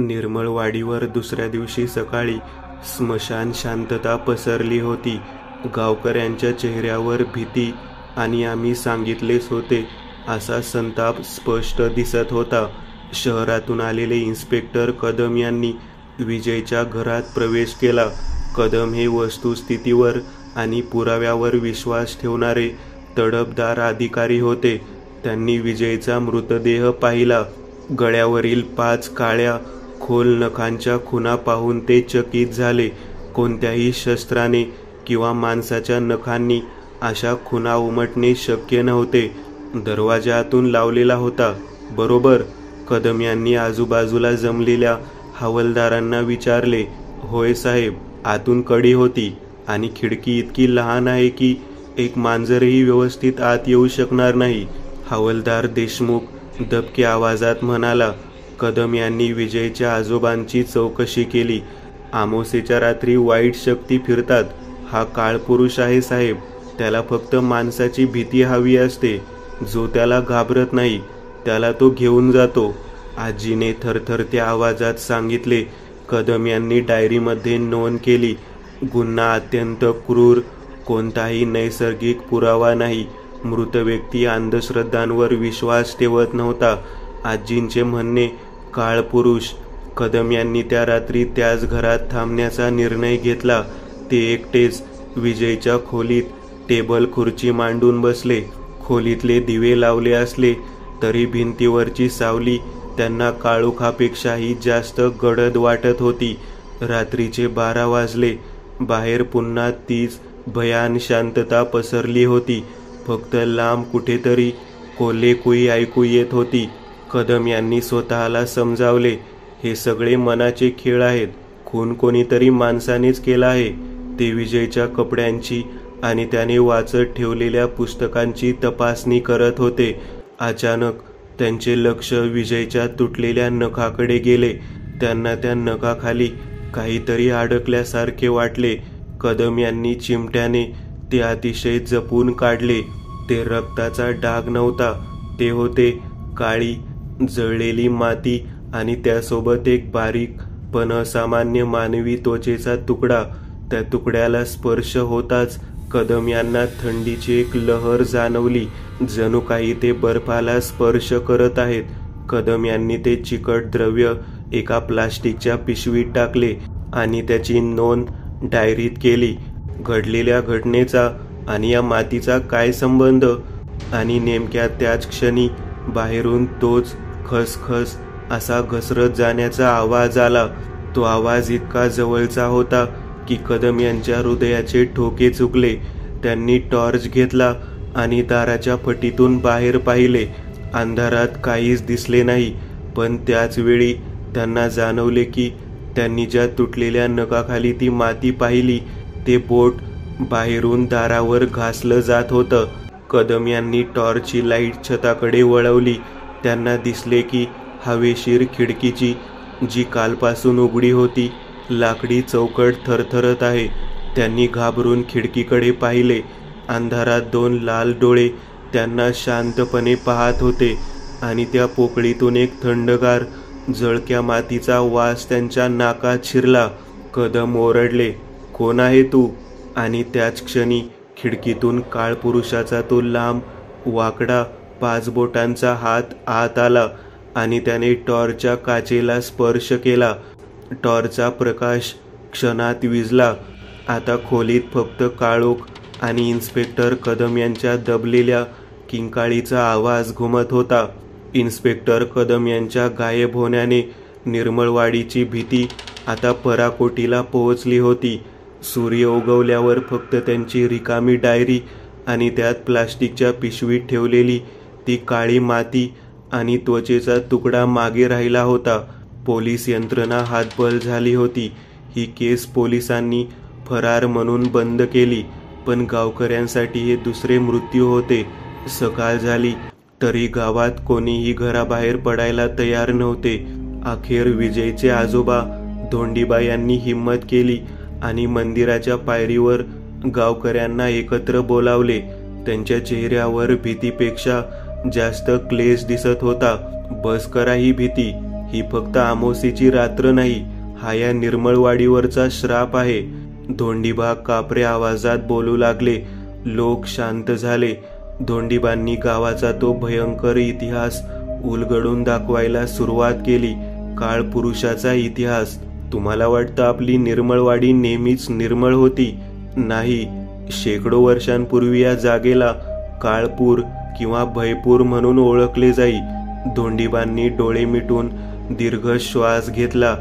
निर्मळवाडीवर दुसऱ्या दिवशी सकाळी स्मशान शांतता पसरली होती. गावकऱ्यांच्या चेहऱ्यावर भीती आणि आम्ही सांगितलेच होते असा संताप स्पष्ट दिसत होता. शहरातून आलेले इन्स्पेक्टर कदम यांनी विजयच्या घरात प्रवेश केला. कदम हे वस्तुस्थितीवर आणि पुराव्यावर विश्वास ठेवणारे तडफदार अधिकारी होते. त्यांनी विजयचा मृतदेह पाहिला. गळ्यावरील 5 काळ्या खोल नखांच्या खुणा पाहून ते चकित झाले. कोणत्याही शस्त्राने किंवा माणसाच्या नखांनी अशा खुणा उमटणे शक्य नव्हते. दरवाजा आतून लावलेला होता, बरोबर? कदम यांनी आजूबाजूला जमलेल्या हवालदारांना विचारले. होय साहेब, आतून कडी होती आणि खिडकी इतकी लहान आहे की एक मांजरही व्यवस्थित आत येऊ शकणार नाही, हवालदार देशमुख दबक्या आवाजात म्हणाला. कदम यांनी विजयच्या आजोबांची चौकशी केली. अमावास्येच्या रात्री वाईट शक्ती फिरतात. हा काळपुरुष आहे साहेब. त्याला फक्त माणसाची भीती हवी असते. जो त्याला घाबरत नाही त्याला तो घेऊन जातो, आजीने थरथरत्या आवाजात सांगितले. कदम यांनी डायरीमध्ये नोंद केली. गुन्हा अत्यंत क्रूर, कोणताही नैसर्गिक पुरावा नाही. मृत व्यक्ती अंधश्रद्धांवर विश्वास ठेवत नव्हता. आजींचे म्हणणे काळपुरुष. कदम यांनी त्या रात्री त्याच घरात थांबण्याचा निर्णय घेतला. ते एकटेच विजयच्या खोलीत टेबल खुर्ची मांडून बसले. खोलीतले दिवे लावले असले तरी भिंतीवरची सावली त्यांना काळोखापेक्षाही जास्त गडद वाटत होती. रात्रीचे 12 वाजले. बाहेर पुन्हा तीच भयान शांतता पसरली होती. फक्त लांब कुठेतरी कोल्हेकुई ऐकू येत होती. कदम यांनी स्वतःला समजावले, हे सगळे मनाचे खेळ आहेत. खून कोणीतरी माणसानेच केला आहे. ते विजयच्या कपड्यांची आणि त्याने वाचत ठेवलेल्या पुस्तकांची तपासणी करत होते. अचानक त्यांचे लक्ष विजयच्या तुटलेल्या नखाकडे गेले. त्यांना त्या नखाखाली काहीतरी अडकल्यासारखे वाटले. कदम यांनी चिमट्याने ते अतिशय जपून काढले. ते रक्ताचा डाग नव्हता, ते होते काळी जळलेली माती आणि त्यासोबत एक बारीक पण असामान्य मानवी त्वचेचा तुकडा. त्या तुकड्याला स्पर्श होताच कदम यांना थंडीची एक लहर जाणवली. जणू काही ते बर्फाला स्पर्श करत आहेत. कदम यांनी ते चिकट द्रव्य एका प्लास्टिकच्या पिशवीत टाकले आणि त्याची नोंद डायरीत केली. घडलेल्या घटनेचा आणि या मातीचा काय संबंध? आणि नेमक्या त्याच क्षणी बाहेरून तोच खसखस असा घसरत जाण्याचा आवाज आला. तो आवाज इतका जवळचा होता की कदम यांच्या हृदयाचे ठोके चुकले. त्यांनी टॉर्च घेतला आणि दाराच्या फटीतून बाहेर पाहिले. अंधारात काहीच दिसले नाही, पण त्याच वेळी त्यांना जाणवले की त्यांनी ज्या तुटलेल्या नखाखाली ती माती पाहिली ते बोट बाहेरून दारावर घासलं जात होतं. कदम यांनी टॉर्चची लाईट छताकडे वळवली. त्यांना दिसले की हवेशीर खिडकीची, जी कालपासून उघडी होती, लाकडी चौकट थरथरत आहे. त्यांनी घाबरून खिडकीकडे पाहिले. अंधारात 2 लाल डोळे त्यांना शांतपणे पाहत होते आणि त्या पोकळीतून एक थंडगार जळक्या मातीचा वास त्यांच्या नाकात शिरला. कदम ओरडले, कोण आहे तू? आणि त्याच क्षणी खिडकीतून काळपुरुषाचा तो लांब वाकडा 5 बोटांचा हात आत आला आणि त्याने टॉर्चच्या काचेला स्पर्श केला. टॉर्चचा प्रकाश क्षणात विझला. आता खोलीत फक्त काळोख आणि इन्स्पेक्टर कदम यांच्या दबलेल्या किंकाळीचा आवाज घुमत होता. इन्स्पेक्टर कदम यांच्या गायब होण्याने निर्मळवाडीची भीती आता पराकोटीला पोहोचली होती. सूर्य उगवल्यावर फक्त त्यांची रिकामी डायरी आणि त्यात प्लास्टिकच्या पिशवीत ठेवलेली ती काळी माती आणि त्वचेचा तुकडा मागे राहिला होता. पोलीस यंत्रणा हातबल झाली होती. ही केस पोलिसांनी फरार म्हणून बंद केली, पण गावकऱ्यांसाठी हे दुसरे मृत्यू होते. सकाळ झाली तरी गावात कोणीही घराबाहेर पडायला तयार नव्हते. अखेर विजयचे आजोबा धोंडीबा यांनी हिम्मत केली आणि मंदिराच्या पायरीवर गावकऱ्यांना एकत्र बोलावले. त्यांच्या चेहऱ्यावर भीतीपेक्षा जास्त क्लेश दिसत होता. बस करा ही भीती, ही फक्त आमोसेची रात्र नाही, हा या निर्मळवाडीवरचा श्राप आहे. धोंडीबा कापऱ्या आवाजात बोलू लागले. लोक शांत झाले. धोंडीबांनी गावाचा तो भयंकर इतिहास उलगडून दाखवायला सुरुवात केली. काळपुरुषाचा इतिहास. तुम्हाला वाटतं आपली निर्मळवाडी नेहमीच निर्मळ होती? नाही. शेकडो वर्षांपूर्वी या जागेला काळपूर किंवा भयपूर म्हणून ओळखले जाई. धोंडीबांनी डोळे मिटून दीर्घ श्वास घेतला.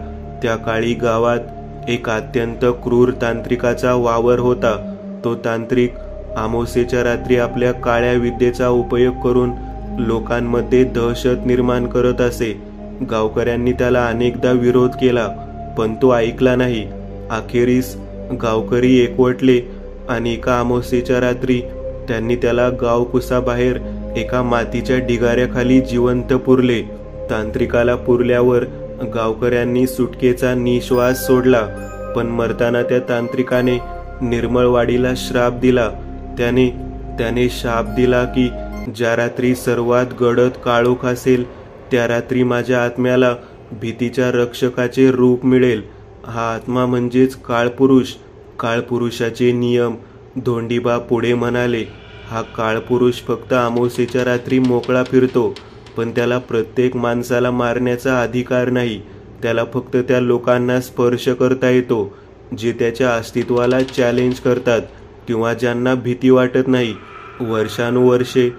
त्या काळी गावात एक अत्यंत क्रूर तांत्रिकाचा वावर होता. तो तांत्रिक अमावास्येच्या रात्री आपल्या काळ्या विद्येचा उपयोग करून लोकांमध्ये दहशत निर्माण करत असे. गावकऱ्यांनी त्याला अनेकदा विरोध केला, पण तो ऐकला नाही. अखेरीस गावकरी एकवटले आणि एका अमावास्येच्या रात्री त्यांनी त्याला गावकुसाबाहेर एका मातीच्या ढिगाऱ्याखाली जिवंत पुरले. तांत्रिकाला पुरल्यावर गावकऱ्यांनी सुटकेचा निश्वास सोडला, पण मरताना त्या तांत्रिकाने निर्मळवाडीला श्राप दिला. त्याने शाप दिला की ज्या रात्री सर्वात गडद काळोख असेल त्या रात्री माझ्या आत्म्याला भीतीच्या रक्षकाचे रूप मिळेल. हा आत्मा म्हणजेच काळपुरुष. काळपुरुषाचे नियम. धोंडीबा पुढे म्हणाले, हा काळपुरुष फक्त अमावास्येच्या रात्री मोकळा फिरतो, पण त्याला प्रत्येक माणसाला मारण्याचा अधिकार नाही. त्याला फक्त त्या लोकांना स्पर्श करता येतो जे त्याच्या अस्तित्वाला चॅलेंज करतात किंवा ज्यांना भीती वाटत नाही. वर्षानुवर्षे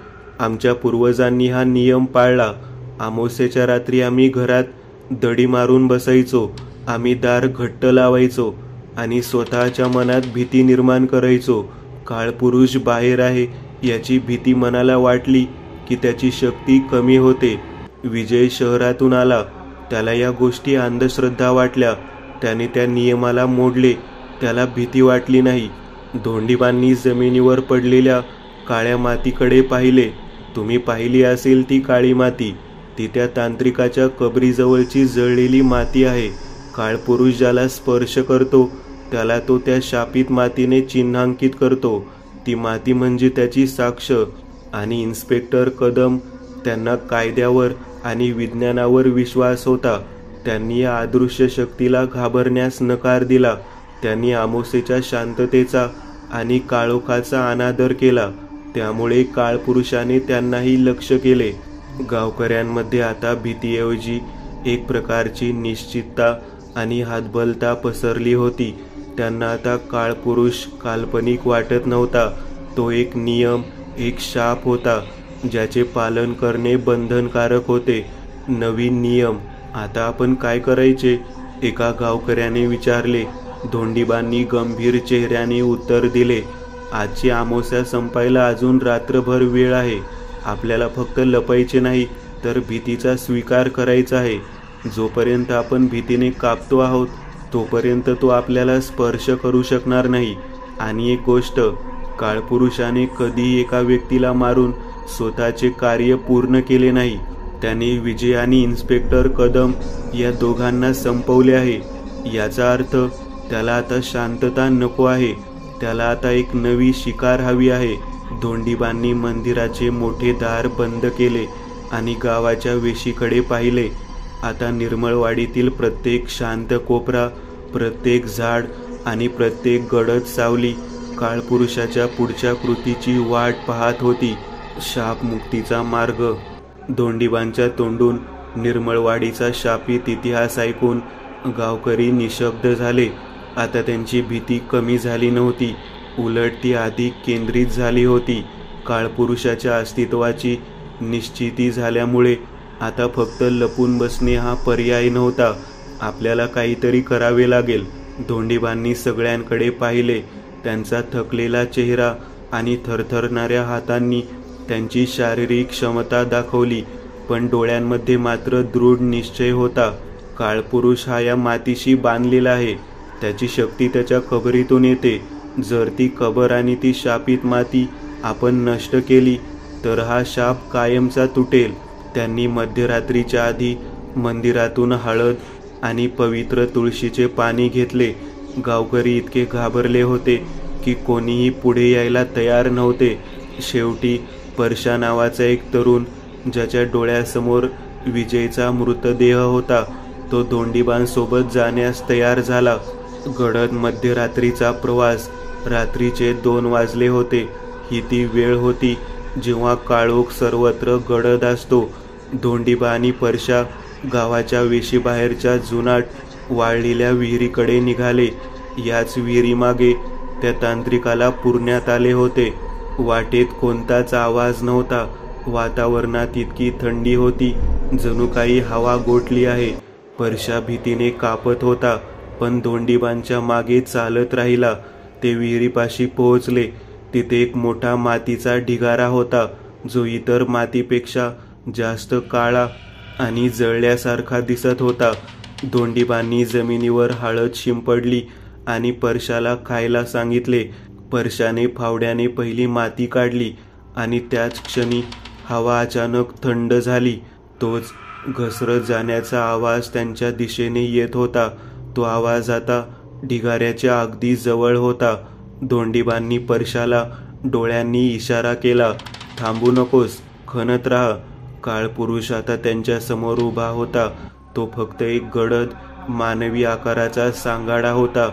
आमच्या पूर्वजांनी हा नियम पाळला. अमावास्येच्या रात्री आम्ही घरात दडी मारून बसायचो. आम्ही दार घट्ट लावायचो आणि स्वतःच्या मनात भीती निर्माण करायचो. काळपुरुष बाहेर आहे याची भीती मनाला वाटली की त्याची शक्ती कमी होते. विजय शहरातून आला. त्याला या गोष्टी अंधश्रद्धा वाटल्या. त्याने त्या नियमाला मोडले. त्याला भीती वाटली नाही. धोंडीबांनी जमिनीवर पडलेल्या काळ्या मातीकडे पाहिले. तुम्ही पाहिली असेल ती काळी माती. ती त्या तांत्रिकाच्या कबरीजवळची जळलेली माती आहे. काळपुरुष ज्याला स्पर्श करतो त्याला तो त्या शापित मातीने चिन्हांकित करतो. ती माती म्हणजे त्याची साक्ष. आणि इन्स्पेक्टर कदम, त्यांना कायद्यावर आणि विज्ञानावर विश्वास होता. त्यांनी या अदृश्य शक्तीला घाबरण्यास नकार दिला. त्यांनी अमावास्येच्या शांततेचा आणि काळोखाचा अनादर केला. त्यामुळे काळपुरुषाने त्यांनाही लक्ष्य केले. गावकऱ्यांमध्ये आता भीतीऐवजी एक प्रकारची निश्चितता आणि हातबलता पसरली होती. त्यांना आता काळपुरुष काल्पनिक वाटत नव्हता. तो एक नियम, एक शाप होता ज्याचे पालन करणे बंधनकारक होते. नवीन नियम. आता आपण काय करायचे? एका गावकऱ्याने विचारले. धोंडीबांनी गंभीर चेहऱ्याने उत्तर दिले, आजची अमावास्या संपायला अजून रात्रभर वेळ आहे. आपल्याला फक्त लपायचे नाही तर भीतीचा स्वीकार करायचा आहे. जोपर्यंत आपण भीतीने कापतो आहोत तोपर्यंत तो आपल्याला स्पर्श करू शकणार नाही. आणि एक गोष्ट, काळपुरुषाने कधीही एका व्यक्तीला मारून स्वतःचे कार्य पूर्ण केले नाही. त्याने विजय आणि इन्स्पेक्टर कदम या दोघांना संपवले आहे. याचा अर्थ त्याला आता शांतता नको आहे. त्याला आता एक नवी शिकार हवी आहे. धोंडीबांनी मंदिराचे मोठे दार बंद केले आणि गावाच्या वेशीकडे पाहिले. आता निर्मळवाडीतील प्रत्येक शांत कोपरा, प्रत्येक झाड आणि प्रत्येक गडद सावली काळपुरुषाच्या पुढच्या कृतीची वाट पाहत होती. शापमुक्तीचा मार्ग. धोंडीबांच्या तोंडून निर्मळवाडीचा शापित इतिहास ऐकून गावकरी निशब्द झाले. आता त्यांची भीती कमी झाली नव्हती, उलट ती अधिक केंद्रित झाली होती. काळपुरुषाच्या अस्तित्वाची निश्चिती झाल्यामुळे आता फक्त लपून बसणे हा पर्याय नव्हता. आपल्याला काहीतरी करावे लागेल. धोंडीबांनी सगळ्यांकडे पाहिले. त्यांचा थकलेला चेहरा आणि थरथरणाऱ्या हातांनी त्यांची शारीरिक क्षमता दाखवली, पण डोळ्यांमध्ये मात्र दृढ निश्चय होता. काळपुरुष हा या मातीशी बांधलेला आहे. त्याची शक्ती त्याच्या कबरीतून येते. जर ती कबर आणि ती शापित माती आपण नष्ट केली तर हा शाप कायमचा तुटेल. त्यांनी मध्यरात्रीच्या आधी मंदिरातून हळद आणि पवित्र तुळशीचे पाणी घेतले. गावकरी इतके घाबरले होते की कोणीही पुढे यायला तयार नव्हते. शेवटी परशा नावाचा एक तरुण, ज्याच्या डोळ्यासमोर विजयचा मृतदेह होता. तो धोंडीबांसोबत जाण्यास तयार झाला. गडद मध्यरात्रीचा प्रवास. रात्रीचे 2 वाजले होते. ही ती वेळ होती जेव्हा काळोख सर्वत्र गडद असतो. धोंडीबा आणि परशा गावाच्या वेशीबाहेरच्या जुनाट वाळलेल्या विहिरीकडे निघाले. याच विहिरीमागे त्या तांत्रिकाला पुरण्यात आले होते. वाटेत कोणताच आवाज नव्हता. वातावरणात इतकी थंडी होती जणू काही हवा गोठली आहे. परशा भीतीने कापत होता, पण धोंडीबांच्या मागे चालत राहिला. ते विहिरीपाशी पोहोचले. तिथे एक मोठा मातीचा ढिगारा होता, जो इतर मातीपेक्षा जास्त काळा आणि जळल्यासारखा दिसत होता. धोंडीबांनी जमिनीवर हळद शिंपडली आणि परशाला खायला सांगितले. परशाने फावड्याने पहिली माती काढली आणि त्याच क्षणी हवा अचानक थंड झाली. तोच घसरत जाण्याचा आवाज त्यांच्या दिशेने येत होता. तो आवाज आता ढिगाऱ्याच्या अगदी जवळ होता. धोंडीबांनी परशाला डोळ्यांनी इशारा केला, थांबू नकोस, खणत राहा. काळपुरुष आता त्यांच्या समोर उभा होता. तो फक्त एक गडद मानवी आकाराचा सांगाडा होता,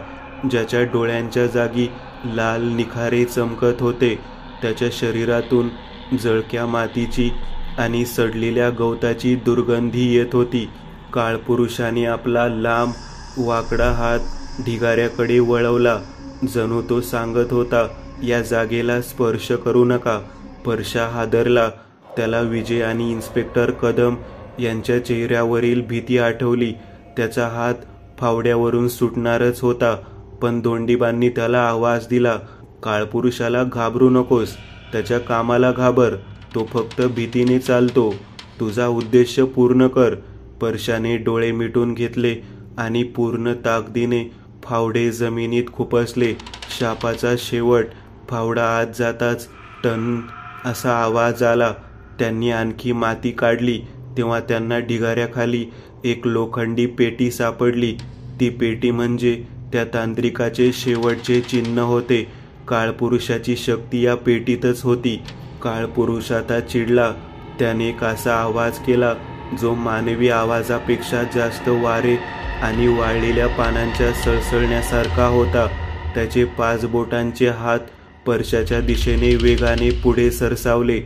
ज्याच्या डोळ्यांच्या जागी लाल निखारे चमकत होते. त्याच्या शरीरातून जळक्या मातीची आणि सडलेल्या गवताची दुर्गंधी येत होती. काळपुरुषाने आपला लांब वाकडा हात ढिगाऱ्याकडे वळवला, जणू तो सांगत होता, या जागेला स्पर्श करू नका. परशा हादरला. त्याला विजय आणि इन्स्पेक्टर कदम यांच्या चेहऱ्यावरील भीती आठवली. त्याचा हात फावड्यावरून सुटणारच होता, पण धोंडीबांनी त्याला आवाज दिला, काळपुरुषाला घाबरू नकोस. त्याच्या कामाला घाबर. तो फक्त भीतीने चालतो. तुझा उद्देश पूर्ण कर. परशाने डोळे मिटून घेतले आणि पूर्ण ताकदीने फावडे जमिनीत खुपसले. शापाचा शेवट. फावडा आत जाताच टन असा आवाज आला. त्यांनी आणखी माती काढली तेव्हा त्यांना ढिगाऱ्याखाली एक लोखंडी पेटी सापडली. ती पेटी म्हणजे त्या तांत्रिकाचे शेवटचे चिन्ह होते. काळपुरुषाची शक्ती या पेटीतच होती. काळपुरुष आता चिडला. त्याने एक असा आवाज केला जो मानवी आवाजापेक्षा जास्त वारे आणि वाळलेल्या पानांच्या सळसळण्यासारखा होता. त्याचे 5 बोटांचे हात परशाच्या दिशेने वेगाने पुढे सरसावले.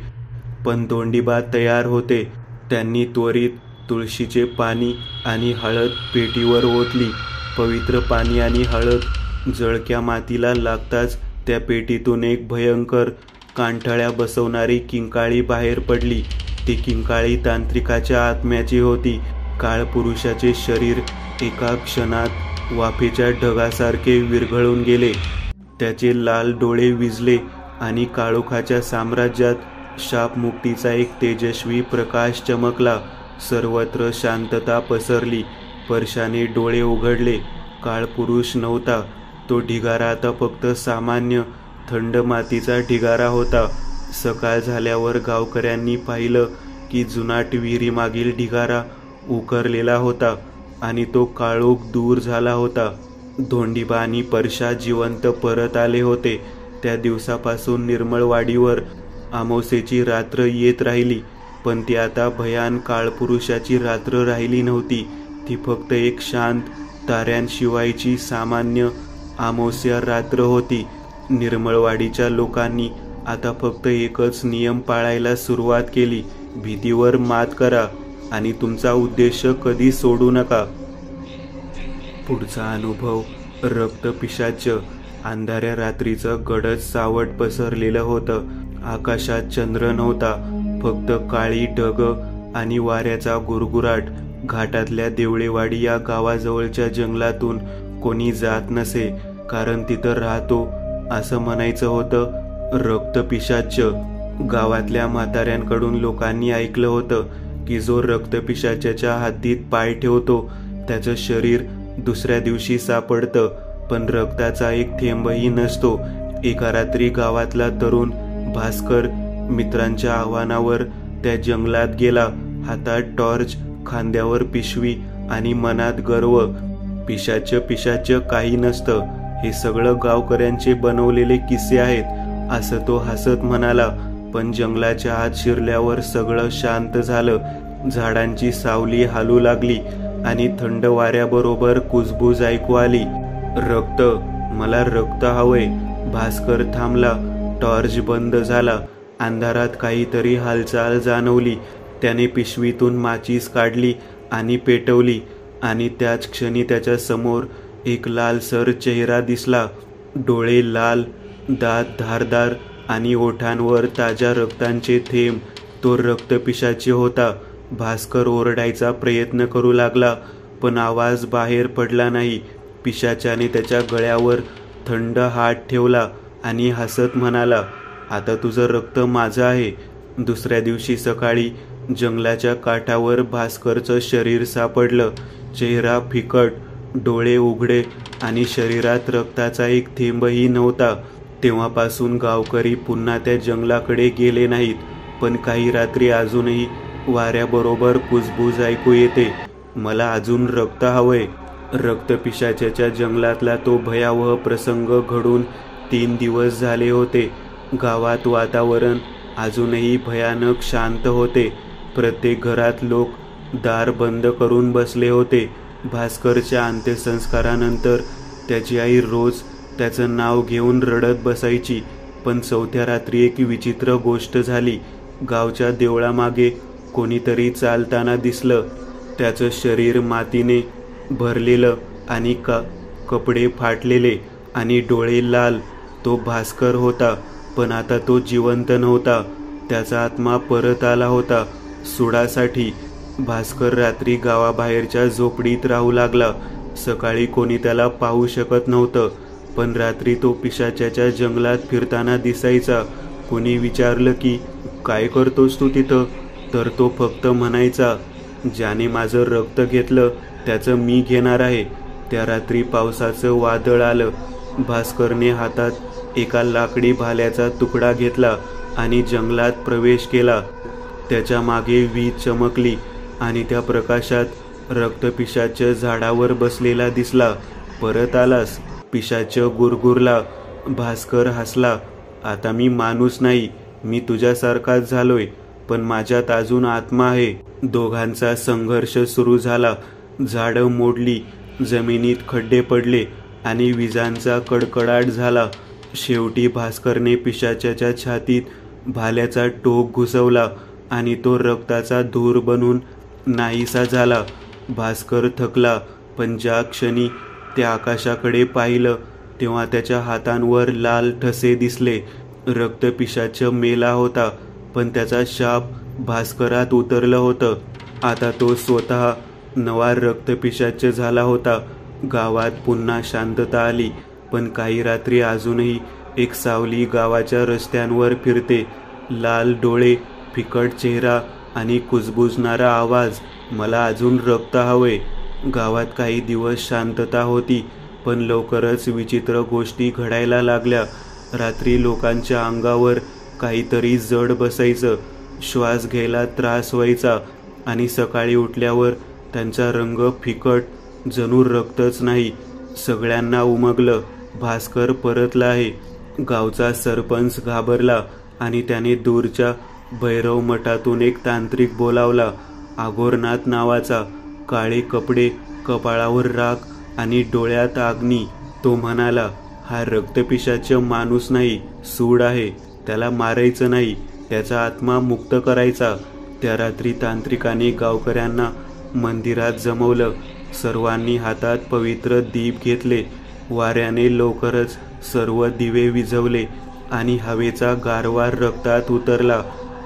पण धोंडीबा तयार होते. त्यांनी त्वरित तुळशीचे पाणी आणि हळद पेटीवर ओतली. पवित्र पाणी आणि हळद जळक्या मातीला लागताच त्या पेटीतून एक भयंकर कांठाळ्या बसवणारी किंकाळी बाहेर पडली. ती किंकाळी तांत्रिकाच्या आत्म्याची होती. काळपुरुषाचे शरीर एका क्षणात वाफेच्या ढगासारखे विरघळून गेले. त्याचे लाल डोळे विझले आणि काळोखाच्या साम्राज्यात शापमुक्तीचा एक तेजस्वी प्रकाश चमकला. सर्वत्र शांतता पसरली. परशाने डोळे उघडले. काळपुरुष नव्हता. तो ढिगारा आता फक्त सामान्य थंड मातीचा ढिगारा होता. सकाळ झाल्यावर गावकऱ्यांनी पाहिलं की जुनाट विहिरीमागील ढिगारा उकरलेला होता आणि तो काळोख दूर झाला होता. धोंडीबा आणि परशा जिवंत परत आले होते. त्या दिवसापासून निर्मळवाडीवर अमावास्येची रात्र येत राहिली, पण ती आता भयान काळपुरुषाची रात्र राहिली नव्हती. ती फक्त एक शांत ताऱ्यांशिवायची सामान्य अमावास्या रात्र होती. निर्मळवाडीच्या लोकांनी आता फक्त एकच नियम पाळायला सुरुवात केली, भीतीवर मात करा आणि तुमचा उद्देश कधी सोडू नका. पुढचा अनुभव रक्तपिशाच्य. अंधाऱ्या रात्रीचं गडद सावट पसरलेलं होतं. आकाशात चंद्र नव्हता, फक्त काळी ढगं आणि वाऱ्याचा गुरगुराट. घाटातल्या देवळेवाडी या गावाजवळच्या जंगलातून कोणी जात नसे, कारण तिथं राहतो असं म्हणायचं होतं रक्तपिशाच्य. गावातल्या म्हाताऱ्यांकडून लोकांनी ऐकलं होतं की जो रक्तपिशाच्याच्या हद्दीत पाय ठेवतो त्याचं शरीर दुसऱ्या दिवशी सापडतं, पण रक्ताचा एक थेंबही नसतो. एका रात्री गावातला तरुण भास्कर मित्रांच्या आव्हानावर त्या जंगलात गेला. हातात टॉर्च, खांद्यावर पिशवी आणि मनात गर्व. पिशाच्य काही नसतं, हे सगळं गावकऱ्यांचे बनवलेले किस्से आहेत असं तो हसत म्हणाला. पण जंगलाच्या आत शिरल्यावर सगळं शांत झालं. झाडांची सावली हालू लागली आणि थंड वाऱ्याबरोबर कुजबूज ऐकू आली. रक्त, मला रक्त हवंय. भास्कर थांबला. टॉर्च बंद झाला. अंधारात काहीतरी हालचाल जाणवली. त्याने पिशवीतून माचीस काढली आणि पेटवली आणि त्याच क्षणी त्याच्या समोर एक लालसर चेहरा दिसला. डोळे लाल, दात धारदार आणि ओठांवर ताज्या रक्तांचे थेंब. तो रक्तपिशाची होता. भास्कर ओरडायचा प्रयत्न करू लागला, पण आवाज बाहेर पडला नाही. पिशाच्याने त्याच्या गळ्यावर थंड हात ठेवला आणि हसत म्हणाला, आता तुझं रक्त माझं आहे. दुसऱ्या दिवशी सकाळी जंगलाच्या काठावर भास्करचं शरीर सापडलं. चेहरा फिकट, डोळे उघडे आणि शरीरात रक्ताचा एक थेंबही नव्हता. तेव्हापासून गावकरी पुन्हा त्या जंगलाकडे गेले नाहीत. पण काही रात्री अजूनही वाऱ्याबरोबर कुजबूज ऐकू येते. मला अजून रक्त हवंय. रक्तपिशाच्याच्या जंगलातला तो भयावह प्रसंग घडून 3 दिवस झाले होते. गावात वातावरण अजूनही भयानक शांत होते. प्रत्येक घरात लोक दार बंद करून बसले होते. भास्करच्या अंत्यसंस्कारानंतर त्याची आई रोज त्याचं नाव घेऊन रडत बसायची. पण 4थ्या रात्री एक विचित्र गोष्ट झाली. गावच्या देवळामागे कोणीतरी चालताना दिसलं. त्याचं शरीर मातीने भरलेलं आणि कपडे फाटलेले आणि डोळे लाल. तो भास्कर होता, पण आता तो जिवंत नव्हता. त्याचा आत्मा परत आला होता सुडासाठी. भास्कर रात्री गावाबाहेरच्या झोपडीत राहू लागला. सकाळी कोणी त्याला पाहू शकत नव्हतं, पण रात्री तो पिशाच्याच्या जंगलात फिरताना दिसायचा. कोणी विचारलं की काय करतोस तू तिथं, तर तो फक्त म्हणायचा, ज्याने माझं रक्त घेतलं त्याचं मी घेणार आहे. त्या रात्री पावसाचं वादळ आलं. भास्करने हातात एका लाकडी भाल्याचा तुकडा घेतला आणि जंगलात प्रवेश केला. त्याच्या मागे वीज चमकली आणि त्या प्रकाशात रक्तपिशाच झाडावर बसलेला दिसला. परत आलास? पिशाच गुरगुरला. भास्कर हसला. आता मी माणूस नाही, मी तुझ्यासारखाच झालोय, पण माझ्यात अजून आत्मा आहे. दोघांचा संघर्ष सुरू झाला. झाडं मोडली, जमिनीत खड्डे पडले आणि विजांचा कडकडाट झाला. शेवटी भास्करने पिशाच्याच्या छातीत भाल्याचा टोक घुसवला आणि तो रक्ताचा धूर बनून नाहीसा झाला. भास्कर थकला, पण ज्या क्षणी ते आकाशाकडे पाहिलं तेव्हा त्याच्या हातांवर लाल ठसे दिसले. रक्तपिशाच मेला होता, पण त्याचा शाप भास्करात उतरलं होतं. आता तो स्वतः नवा रक्तपिशाच झाला होता. गावात पुन्हा शांतता आली, पण काही रात्री अजूनही एक सावली गावाच्या रस्त्यांवर फिरते. लाल डोळे, फिकट चेहरा आणि कुजबुजणारा आवाज, मला अजून रक्त हवंय. गावात काही दिवस शांतता होती, पण लवकरच विचित्र गोष्टी घडायला लागल्या. रात्री लोकांच्या अंगावर काहीतरी जड बसायचं, श्वास घ्यायला त्रास व्हायचा आणि सकाळी उठल्यावर त्यांचा रंग फिकट, जणू रक्तच नाही. सगळ्यांना उमगलं, भास्कर परतला आहे. गावचा सरपंच घाबरला आणि त्याने दूरच्या भैरव मठातून एक तांत्रिक बोलावला. आघोरनाथ नावाचा. काळे कपडे, कपाळावर राख आणि डोळ्यात अग्नी. तो म्हणाला, हा रक्तपिशाच माणूस नाही, सूड आहे. त्याला मारायचं नाही, त्याचा आत्मा मुक्त करायचा. त्या रात्री तांत्रिकाने गावकऱ्यांना मंदिरात जमवलं. सर्वांनी हातात पवित्र दीप घेतले. वाऱ्याने लवकरच सर्व दिवे विझवले आणि हवेचा गारवा रक्तात उतरला.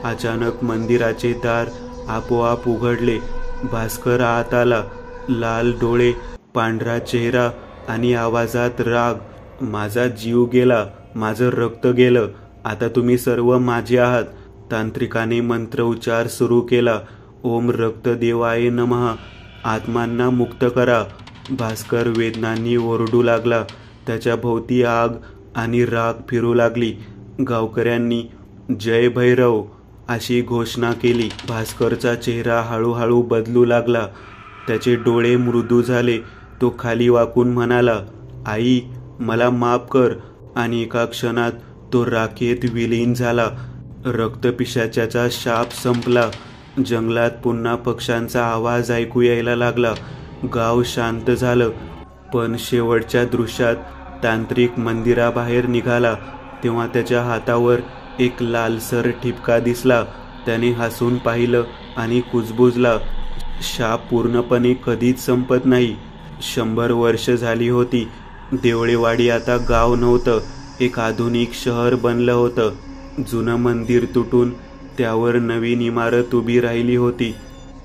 अचानक मंदिराचे दार आपोआप उघडले. भास्कर आत आला. लाल डोळे, पांढरा चेहरा आणि आवाजात राग, माझा जीव गेला, माझं रक्त गेलं, आता तुम्ही सर्व माझे आहात. तांत्रिकाने मंत्रोच्चार सुरू केला. ओम रक्तदेवाय नमः. आत्मांना मुक्त करा. भास्कर वेदनांनी ओरडू लागला. त्याच्या भोवती आग आणि राग फिरू लागली. गावकऱ्यांनी जय भैरव अशी घोषणा केली. भास्करचा चेहरा हळूहळू बदलू लागला. त्याचे डोळे मृदू झाले. तो खाली वाकून म्हणाला, आई, मला माफ कर. आणि एका क्षणात तो राखेत विलीन झाला. रक्तपिशाच्याचा शाप संपला. जंगलात पुन्हा पक्ष्यांचा आवाज ऐकू यायला लागला. गाव शांत झालं. पण शेवटच्या दृश्यात तांत्रिक मंदिराबाहेर निघाला तेव्हा त्याच्या हातावर एक लालसर ठिपका दिसला. त्याने हसून पाहिलं आणि कुजबुजला. शाप पूर्णपणे कधीच संपत नाही. 100 वर्ष झाली होती. देवळेवाडी आता गाव नव्हतं, एक आधुनिक शहर बनलं होतं. जुनं मंदिर तुटून त्यावर नवीन इमारत उभी राहिली होती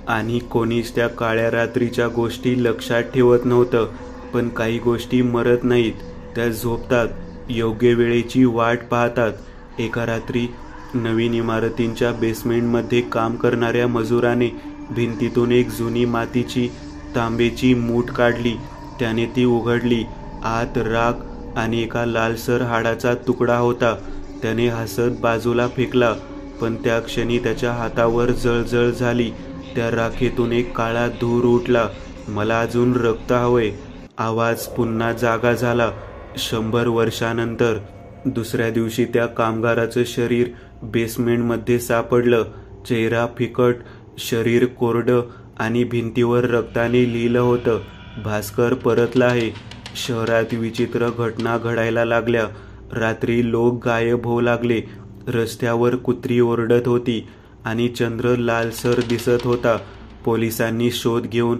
आणि कोणीच त्या काळ्या रात्रीच्या गोष्टी लक्षात ठेवत नव्हतं. पण काही गोष्टी मरत नाहीत, त्या झोपतात, योग्य वेळेची वाट पाहतात. एका रात्री नवीन इमारतींच्या बेसमेंटमध्ये काम करणाऱ्या मजुराने भिंतीतून एक जुनी मातीची तांब्याची मूठ काढली. त्याने ती उघडली. आत राख आणि एका लालसर हाडाचा तुकडा होता. त्याने हसत बाजूला फेकला, पण त्या क्षणी त्याच्या हातावर जळजळ झाली. त्या राखेतून एक काळा धूर उठला. मला अजून रक्त हवंय. आवाज पुन्हा जागा झाला. 100 वर्षानंतर दुसऱ्या दिवशी त्या कामगाराचं शरीर बेसमेंटमध्ये सापडलं. चेहरा फिकट, शरीर कोरडं आणि भिंतीवर रक्ताने लिहिलं होतं, भास्कर परतला आहे. शहरात विचित्र घटना घडायला लागल्या. रात्री लोक गायब होऊ लागले. रस्त्यावर कुत्री ओरडत होती आणि चंद्र लालसर दिसत होता. पोलिसांनी शोध घेऊन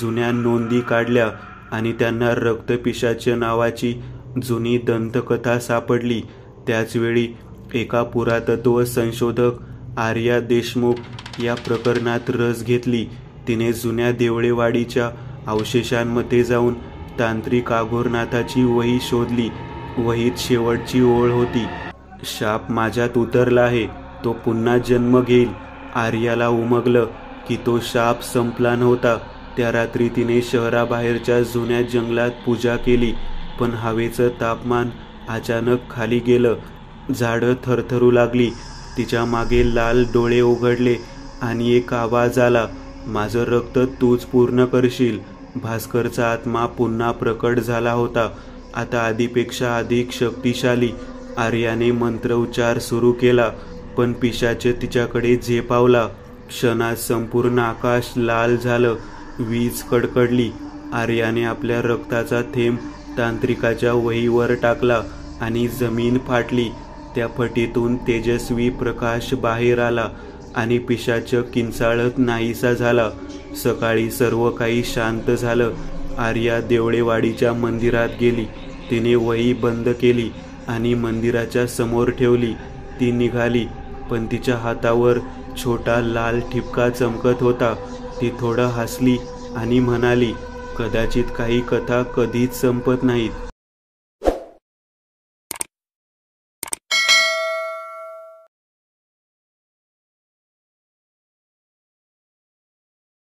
जुन्या नोंदी काढल्या आणि त्यांना रक्तपिशाच नावाची जुनी दंतकथा सापडली. त्याचवेळी एका पुरातत्व संशोधक आर्या देशमुख या प्रकरणात रस घेतली. तिने जुन्या देवळेवाडीच्या अवशेषांमध्ये जाऊन तांत्रिक अघोरनाथाची वही शोधली. वहीत शेवटची ओळ होती, शाप माझ्यात उतरला आहे, तो पुन्हा जन्म घेईल. आर्याला उमगलं की तो शाप संपला नव्हता. त्या रात्री तिने शहराबाहेरच्या जुन्या जंगलात पूजा केली. पण हवेचं तापमान अचानक खाली गेलं. झाडं थरथरू लागली. तिच्या मागे लाल डोळे उघडले आणि एक आवाज आला, माझं रक्त तूच पूर्ण करशील. भास्करचा आत्मा पुन्हा प्रकट झाला होता, आता आधीपेक्षा अधिक शक्तिशाली. आर्याने मंत्रोच्चार सुरू केला, पण पिशाच तिच्याकडे झेपावला. क्षणात संपूर्ण आकाश लाल झालं. वीज कडकडली. आर्याने आपल्या रक्ताचा थेंब तांत्रिकाच्या वहीवर टाकला आणि जमीन फाटली. त्या फटीतून तेजस्वी प्रकाश बाहेर आला आणि पिशाच किंचाळत नाहीसा झाला. सकाळी सर्व काही शांत झालं. आर्या देवळेवाडीच्या मंदिरात गेली. तिने वही बंद केली आणि मंदिराच्या समोर ठेवली. ती निघाली, पण तिच्या हातावर छोटा लाल ठिपका चमकत होता. ती थोडं हसली आणि म्हणाली, कदाचित काही कथा कधीच संपत नाहीत.